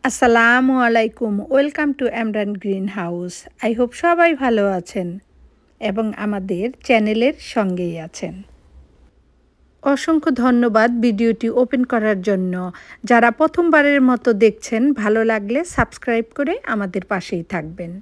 আসসালামু আলাইকুম, welcome to Emran Green House. I hope সবাই ভালো আছেন এবং আমাদের চ্যানেলের সঙ্গেই আছেন। অসংখ্য ধন্যবাদ ভিডিওটি ওপেন করার জন্য। যারা প্রথমবারের মতো দেখছেন, ভালো লাগলে সাবস্ক্রাইব করে আমাদের পাশেই থাকবেন।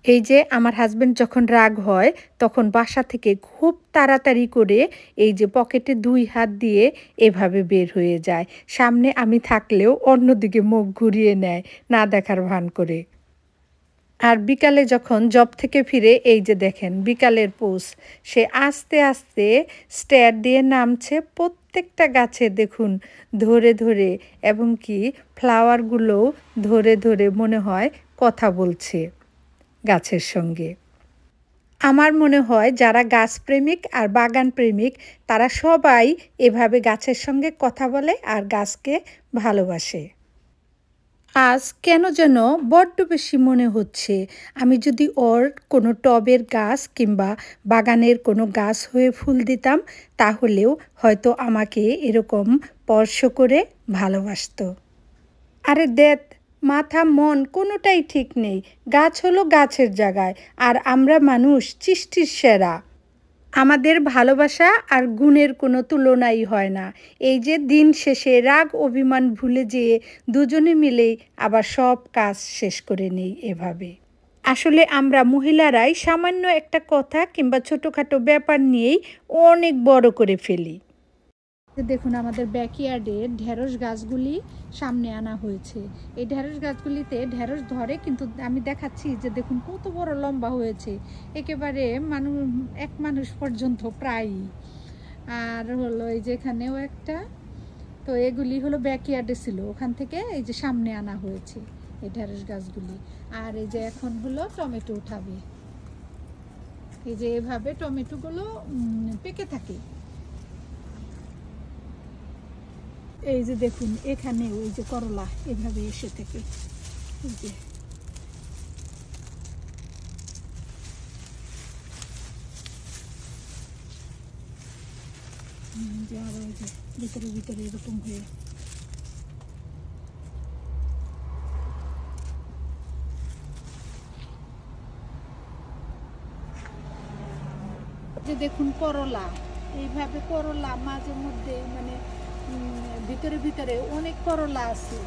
এই যে আমার হাজব্যান্ড যখন রাগ হয় তখন বাসা থেকে খুব তাড়াতাড়ি করে এই যে পকেটে 2 হাত দিয়ে এভাবে বের হয়ে যায়। সামনে আমি থাকলেও অন্যদিকে মুখ ঘুরিয়ে নেয়, না দেখার ভান করে। আর বিকালে যখন জব থেকে ফিরে এই যে দেখেন বিকালের পোজ, সে আস্তে আস্তে স্টেয়ার দিয়ে নামছে প্রত্যেকটা গাছে দেখুন ধরে ধরে, এবং কি ফ্লাওয়ারগুলোও ধরে ধরে মনে হয় কথা বলছে গাছের সঙ্গে। আমার মনে হয় যারা গাছপ্রেমিক আর বাগান প্রেমিক তারা সবাই এভাবে গাছের সঙ্গে কথা বলে আর গাছকে ভালোবাসে। আজ কেন যেন বড্ড বেশি মনে হচ্ছে আমি যদি ওর কোনো টবের গাছ কিংবা বাগানের কোনো গাছ হয়ে ফুল দিতাম, তাহলেও হয়তো আমাকে এরকম স্পর্শ করে ভালোবাসতো। আরে দেখ, মাথা মন কোনোটাই ঠিক নেই। গাছ হলো গাছের জায়গায়, আর আমরা মানুষ সৃষ্টির সেরা। আমাদের ভালোবাসা আর গুণের কোনো তুলনাই হয় না। এই যে দিন শেষে রাগ অভিমান ভুলে যেয়ে দুজনে মিলেই আবার সব কাজ শেষ করে নেই এভাবে। আসলে আমরা মহিলারাই সামান্য একটা কথা কিংবা ছোটোখাটো ব্যাপার নিয়েই অনেক বড় করে ফেলি। দেখুন আমাদের ব্যাকইয়ার্ডে ঢেঁড়স গাছগুলি সামনে আনা হয়েছে। এই ঢেঁড়স গাছগুলিতে ঢেঁড়স ধরে, কিন্তু আমি দেখাচ্ছি যে দেখুন কত বড় লম্বা হয়েছে, একেবারে এক মানুষ পর্যন্ত প্রায়ই। আর হলো এই যে এখানেও একটা, তো এগুলি হলো ব্যাকইয়ার্ডে ছিল, ওখান থেকে এই যে সামনে আনা হয়েছে এই ঢেঁড়স গাছগুলি। আর এই যে এখন হলো টমেটো উঠাবে, এই যে এভাবে টমেটোগুলো পেকে থাকে। এই যে দেখুন এখানে ওই যে করলা এভাবে এসে থেকে, এই যে আবার যে ভিতরে ভিতরে এরকম হয়ে যে দেখুন করলা, এইভাবে করলা মাঝে মধ্যে মানে ভিতরে ভিতরে অনেক করলা আছে।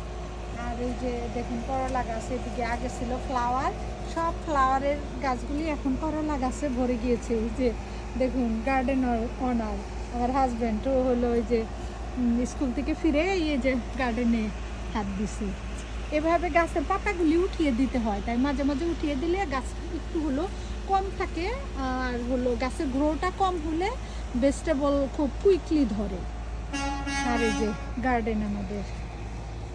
আর এই যে দেখুন করলা গাছ, এদিকে আগে ছিল ফ্লাওয়ার, সব ফ্লাওয়ারের গাছগুলি এখন করলা গাছে ভরে গিয়েছে। এই যে দেখুন গার্ডেন ওনার আমার হাজব্যান্ড, ও হলো ওই যে স্কুল থেকে ফিরে এই যে গার্ডেনে হাত দিছে। এভাবে গাছের পাতাগুলি উঠিয়ে দিতে হয়, তাই মাঝে মাঝে উঠিয়ে দিলে গাছ একটু হলো কম থাকে, আর হলো গাছের গ্রোটা কম হলে ভেজিটেবল খুব কুইকলি ধরে। আর এই যে গার্ডেন, আমাদের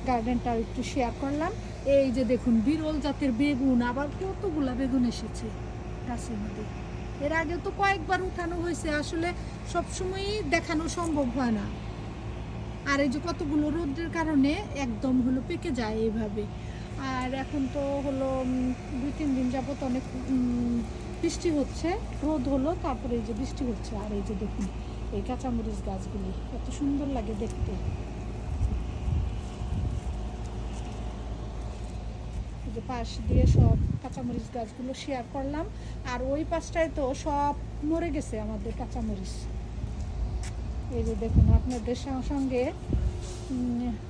গার্ডেনটা একটু শেয়ার করলাম। এই যে দেখুন বিরল জাতের বেগুন, আবার কতগুলা বেগুন এসেছে গাছের মধ্যে। এর আগে তো কয়েকবার উঠানো হয়েছে, আসলে সবসময়ই দেখানো সম্ভব হয় না। আর এই যে কতগুলো রোদের কারণে একদম হলো পেকে যায় এইভাবে। আর এখন তো হলো 2-3 দিন যাবত অনেক বৃষ্টি হচ্ছে, রোদ হলো তারপরে এই যে বৃষ্টি হচ্ছে। আর এই যে দেখুন এই কাঁচামরিচ গাছগুলি কত সুন্দর লাগে দেখতে। যে পাশ দিয়ে সব কাঁচামরিচ গাছগুলো শেয়ার করলাম। আর ওই পাশটায় তো সব মরে গেছে আমাদের কাঁচামরিচ। এই যে দেখুন আপনাদের সঙ্গে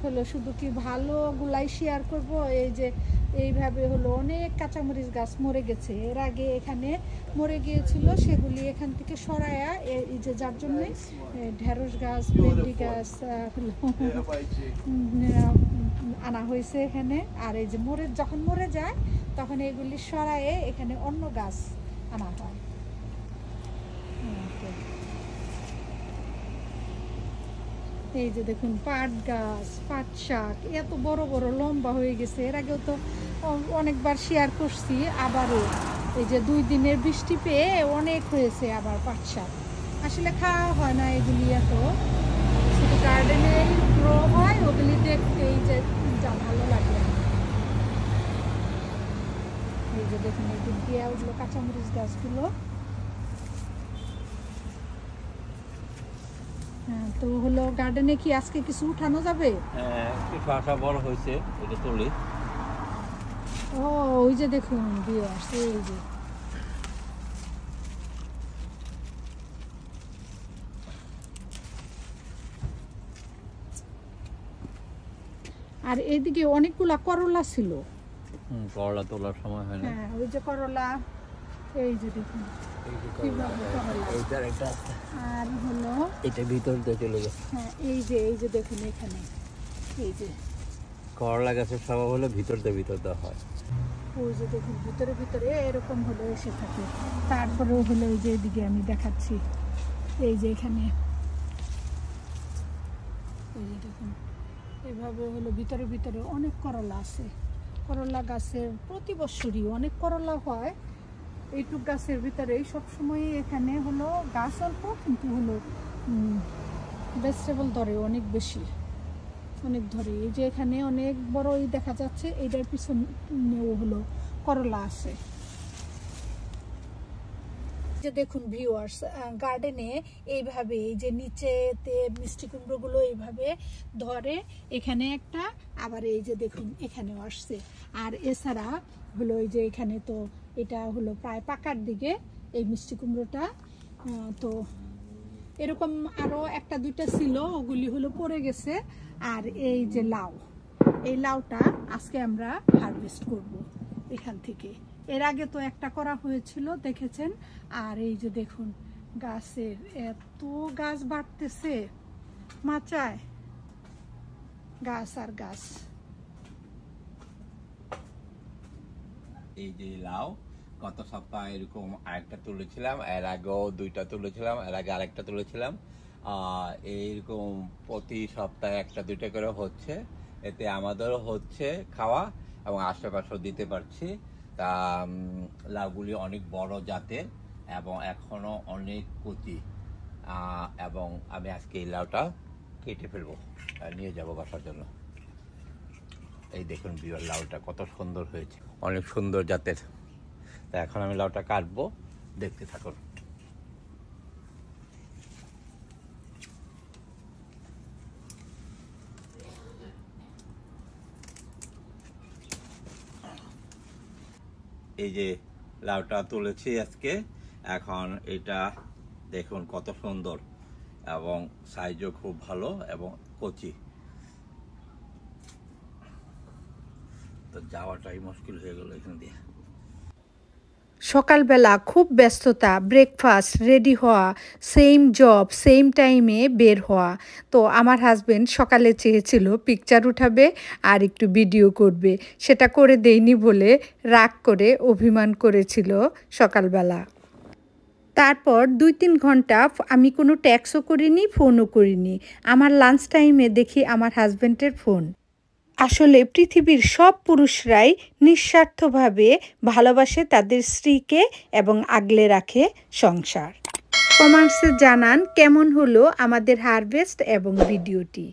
হলো শুধু কি ভালোগুলাই শেয়ার করব। এই যে এইভাবে হলো অনেক কাঁচামরিচ গাছ মরে গেছে, এর আগে এখানে মরে গিয়েছিল, সেগুলি এখান থেকে সরায়া এই যে যার জন্য ঢেঁড়স গাছ, ভেন্ডি গাছ আনা হয়েছে এখানে। আর এই যে যখন মরে যায় তখন এগুলি সরায়ে এখানে অন্য গাছ আনা হয়। এই যে দেখুন পাট গাছ, পাট শাক এত বড় বড় লম্বা হয়ে গেছে। এর আগেও তো অনেকবার শেয়ার করছি, আবারও এই যে 2 দিনের বৃষ্টি পেয়ে অনেক হয়েছে আবার পাট শাক। আসলে খাওয়া হয় না এগুলি, এত শুধু গার্ডেনে গ্রো হয়, ওগুলি দেখতে এই যে যা ভালো লাগে। এই যে দেখুন এই দিক দিয়ে উঠলো কাঁচামরিচ গাছগুলো। তো হলো গার্ডেনে কি আজকে কিছু উঠানো যাবে? হ্যাঁ, কিছু আশা বড় হয়েছে, এটা তুলি। ও ওই যে দেখুন ভিউয়ার্স, এই যে আর এইদিকে অনেকগুলা করলা ছিল। করলা তোলার সময় হয় না। হ্যাঁ ওই যে করলা, এই যে দেখুন আর হলো এটা ভিতর দিয়ে চলে গেছে। হ্যাঁ এই যে দেখুন এখানে এই যে করলা গাছের স্বভাব হলো ভিতর দিয়ে হয়। ওই যে দেখুন ভিতরে ভিতরে এরকম হলো এসে থাকে। তারপরেও হলো এই যে এদিকে আমি দেখাচ্ছি, এই যে এখানে এই যে দেখুন এভাবে হলো ভিতরে ভিতরে অনেক করলা আছে। করলা গাছের প্রতি বছরই অনেক করলা হয়। এইটুক গাছের ভিতরেই সবসময় এখানে হলো গাছ অল্প কিন্তু হলো ভেজিটেবল ধরে অনেক বেশি, অনেক ধরে। এই যে এখানে অনেক বড়ই দেখা যাচ্ছে, এইটার পিছনেও হলো করলা আছে। যে দেখুন ভিউয়ার্স, গার্ডেনে এইভাবে এই যে নিচেতে মিষ্টি কুমড়োগুলো এইভাবে ধরে, এখানে একটা, আবার এই যে দেখুন এখানেও আসছে। আর এছাড়া হলো এই যে এখানে তো এটা হলো প্রায় পাকার দিকে এই মিষ্টি কুমড়োটা, তো এরকম আরও একটা দুইটা ছিল, ওগুলি হলো পড়ে গেছে। আর এই যে লাউ, এই লাউটা আজকে আমরা হারভেস্ট করব এখান থেকে। এর আগে তো একটা করা হয়েছিল দেখেছেন। আর এই যে দেখুন গাছের এত গাছ বাড়তেছে, মাচায় গাছ আর গাছ। এই যে লাউ গত সপ্তাহে এরকম আরেকটা তুলেছিলাম, এর আগেও দুইটা তুলেছিলাম, এর আগে আরেকটা তুলেছিলাম। এইরকম প্রতি সপ্তাহে একটা দুইটা করে হচ্ছে, এতে আমাদেরও হচ্ছে খাওয়া এবং আশেপাশেও দিতে পারছি। তা লাউগুলি অনেক বড় জাতের এবং এখনো অনেক কচি, এবং আমি আজকে এই লাউটা কেটে ফেলবো আর নিয়ে যাবো বাসার জন্য। এই দেখুন বিয়ার লাউটা কত সুন্দর হয়েছে, অনেক সুন্দর জাতের। তা এখন আমি লাউটা কাটবো, দেখতে থাকুন। এই যে লাউটা তুলেছি আজকে, এখন এটা দেখুন কত সুন্দর এবং সাইজও খুব ভালো এবং কচি। তো যাওয়াটাই মুশকিল হয়ে গেল এখান দিয়ে। সকালবেলা খুব ব্যস্ততা, ব্রেকফাস্ট রেডি হওয়া, সেম জব সেম টাইমে বের হওয়া। তো আমার হাজবেন্ড সকালে চেয়েছিল পিকচার উঠাবে আর একটু ভিডিও করবে, সেটা করে দেইনি বলে রাগ করে অভিমান করেছিল সকালবেলা। তারপর 2-3 ঘন্টা আমি কোনো ট্যাক্সও করিনি, ফোনও করিনি। আমার লাঞ্চ টাইমে দেখি আমার হাজবেন্ডের ফোন। আসলে পৃথিবীর সব পুরুষরাই নিঃস্বার্থভাবে ভালোবাসে তাদের স্ত্রীকে এবং আগলে রাখে সংসার। কমেন্টসে জানান কেমন হলো আমাদের হারভেস্ট এবং ভিডিওটি।